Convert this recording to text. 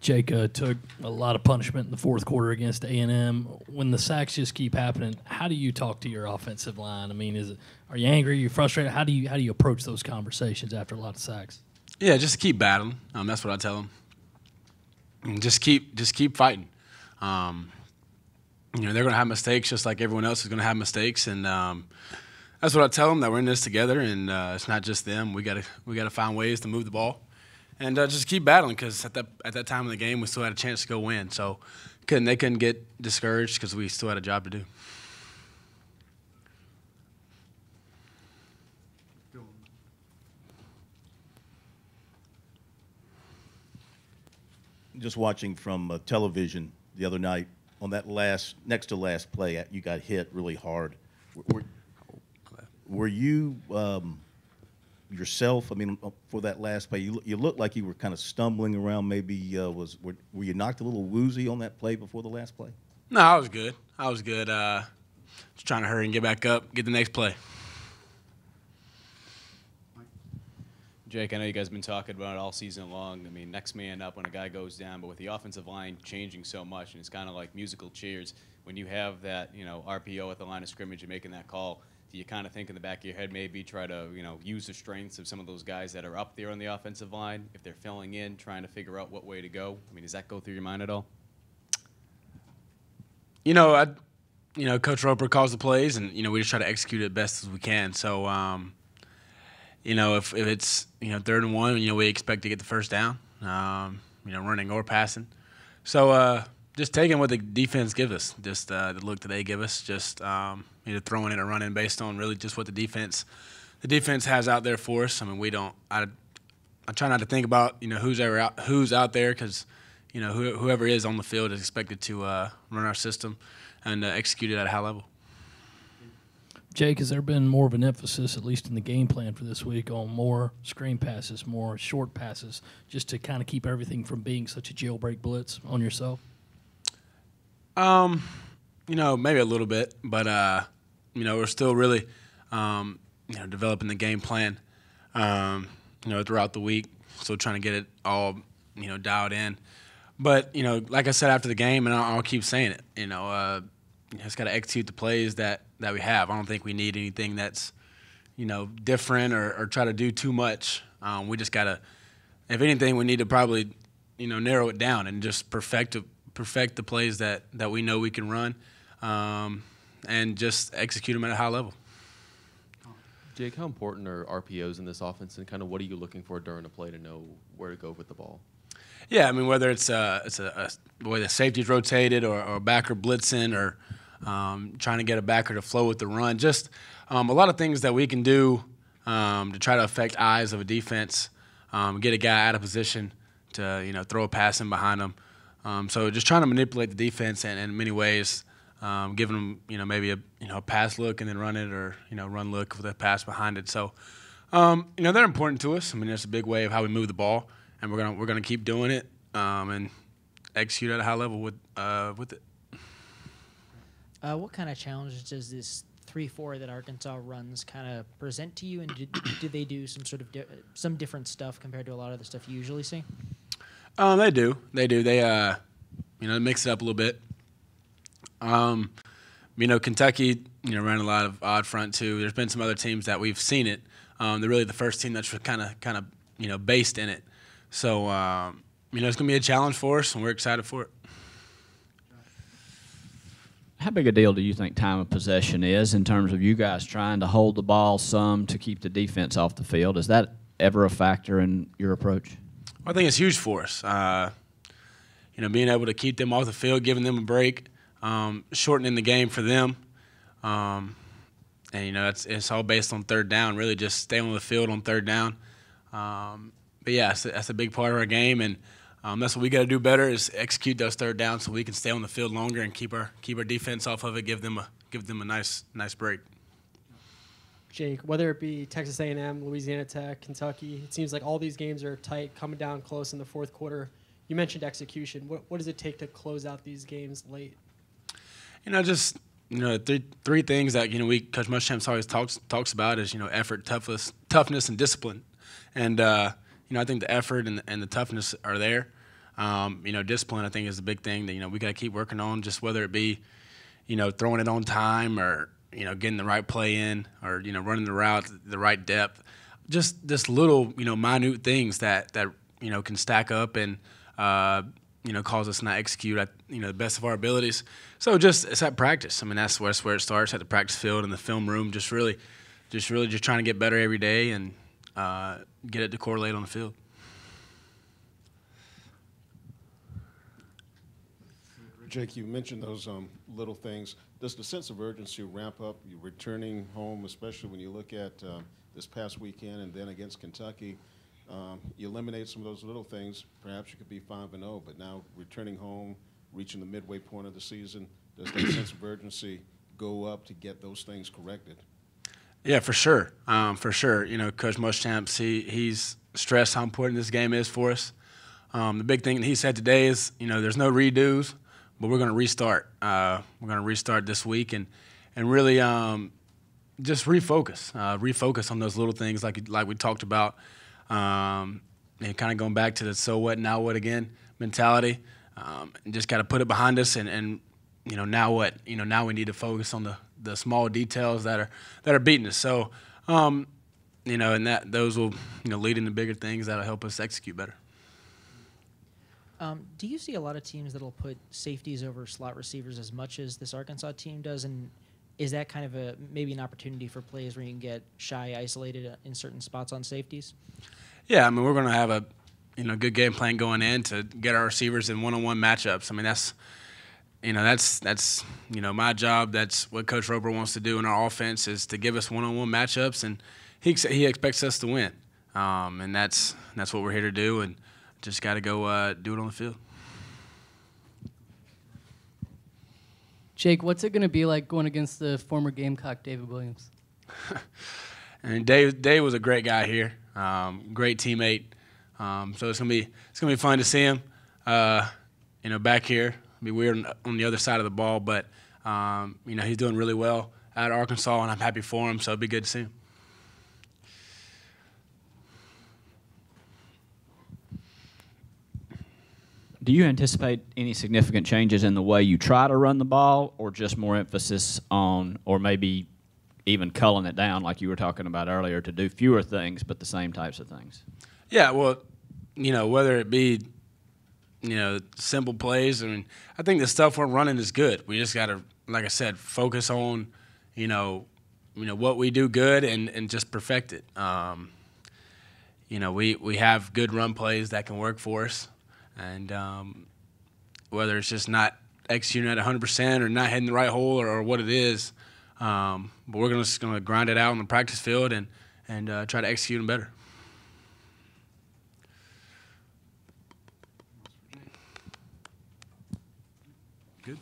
Jake took a lot of punishment in the fourth quarter against A&M. When the sacks just keep happening, how do you talk to your offensive line? I mean, are you angry? Are you frustrated? How do you approach those conversations after a lot of sacks? Yeah, just keep battling. That's what I tell them. And just keep fighting. They're going to have mistakes just like everyone else is going to have mistakes, and that's what I tell them, that we're in this together, and it's not just them. We gotta find ways to move the ball. And just keep battling, because at that time in the game, we still had a chance to go win. So they couldn't get discouraged, because we still had a job to do. Just watching from television the other night, on that next to last play, you got hit really hard. Were you yourself, I mean, for that last play, you looked like you were kind of stumbling around. Maybe were you knocked a little woozy on that play before the last play? No, I was good. Just trying to hurry and get back up, get the next play. Jake, I know you guys have been talking about it all season long. I mean, next man up when a guy goes down, but with the offensive line changing so much, and it's kind of like musical chairs, when you have that, RPO at the line of scrimmage and making that call, do you kind of think in the back of your head maybe try to, use the strengths of some of those guys that are up there on the offensive line, if they're filling in, trying to figure out what way to go? I mean, does that go through your mind at all? Coach Roper calls the plays, and, we just try to execute it best as we can. So, if it's, 3rd and 1, we expect to get the first down, running or passing. So, just taking what the defense gives us, just the look that they give us, just either throwing it or running based on really just what the defense has out there for us. I mean, I try not to think about who's out there, because whoever is on the field is expected to run our system and execute it at a high level. Jake, has there been more of an emphasis, at least in the game plan for this week, on more screen passes, more short passes, just to kind of keep everything from being such a jailbreak blitz on yourself? Maybe a little bit, but we're still really, developing the game plan, throughout the week. Still trying to get it all, dialed in. But like I said after the game, and I'll keep saying it, just got to execute the plays that we have. I don't think we need anything that's, different or try to do too much. We just got to, if anything, we need to probably, narrow it down and just perfect the plays that we know we can run, and just execute them at a high level. Jake, how important are RPOs in this offense, and kind of what are you looking for during a play to know where to go with the ball? Yeah, I mean, whether it's the way the safety's rotated or a backer blitzing or trying to get a backer to flow with the run, just a lot of things that we can do to try to affect eyes of a defense, get a guy out of position to throw a pass in behind them. So just trying to manipulate the defense in many ways, giving them maybe a pass look and then run it, or run look with a pass behind it. So they're important to us. I mean, that's a big way of how we move the ball, and we're gonna keep doing it and execute at a high level with it. What kind of challenges does this 3-4 that Arkansas runs kind of present to you, and do they do some sort of some different stuff compared to a lot of the stuff you usually see? They do. They mix it up a little bit. Kentucky, ran a lot of odd front too. There's been some other teams that we've seen it. They're really the first team that's kind of based in it. So it's gonna be a challenge for us, and we're excited for it. How big a deal do you think time of possession is in terms of you guys trying to hold the ball some to keep the defense off the field? Is that ever a factor in your approach? I think it's huge for us. Being able to keep them off the field, giving them a break, shortening the game for them. And it's all based on 3rd down, really just stay on the field on 3rd down. But yeah, that's a big part of our game, and that's what we got to do better, is execute those 3rd downs so we can stay on the field longer and keep our defense off of it, give them a nice break. Jake, whether it be Texas A&M, Louisiana Tech, Kentucky, it seems like all these games are tight, coming down close in the fourth quarter. You mentioned execution. What does it take to close out these games late? Three things that Coach Muschamp always talks about is effort, toughness, and discipline. And I think the effort and the toughness are there. Discipline I think is a big thing that we got to keep working on. Just whether it be throwing it on time or getting the right play in or running the route the right depth. Just little minute things that can stack up and cause us not execute at the best of our abilities. So it's at practice. I mean that's where it starts, at the practice field and the film room. Just really trying to get better every day and get it to correlate on the field. Jake, you mentioned those little things. Does the sense of urgency ramp up? You're returning home, especially when you look at this past weekend and then against Kentucky. You eliminate some of those little things. Perhaps you could be 5-0, but now returning home, reaching the midway point of the season, does that sense of urgency go up to get those things corrected? Yeah, for sure. Coach Muschamp, he's stressed how important this game is for us. The big thing that he said today is, there's no redos, but we're going to restart. We're going to restart this week and really just refocus on those little things like we talked about, and kind of going back to the so what, now what again mentality. And just got to put it behind us and now what? Now we need to focus on the small details that are beating us. So, and those will lead into bigger things that'll help us execute better. Do you see a lot of teams that'll put safeties over slot receivers as much as this Arkansas team does? And is that kind of maybe an opportunity for plays where you can get shy isolated in certain spots on safeties? Yeah, I mean, we're going to have a good game plan going in to get our receivers in one-on-one matchups. I mean, that's my job. That's what Coach Roper wants to do in our offense, is to give us one-on-one matchups, and he expects us to win. And that's what we're here to do, and just got to go do it on the field. Jake, what's it going to be like going against the former Gamecock David Williams? And Dave was a great guy here, great teammate. So it's gonna be fun to see him, back here. It'll be weird on the other side of the ball, but he's doing really well at Arkansas, and I'm happy for him. So it'll be good to see him. Do you anticipate any significant changes in the way you try to run the ball, or just more emphasis on, or maybe even culling it down like you were talking about earlier, to do fewer things but the same types of things? Yeah, well, whether it be, simple plays, I mean, I think the stuff we're running is good. We just got to, like I said, focus on, what we do good and just perfect it. We have good run plays that can work for us. And whether it's just not executing at 100% or not hitting the right hole or what it is, but we're just going to grind it out on the practice field and try to execute them better. Good.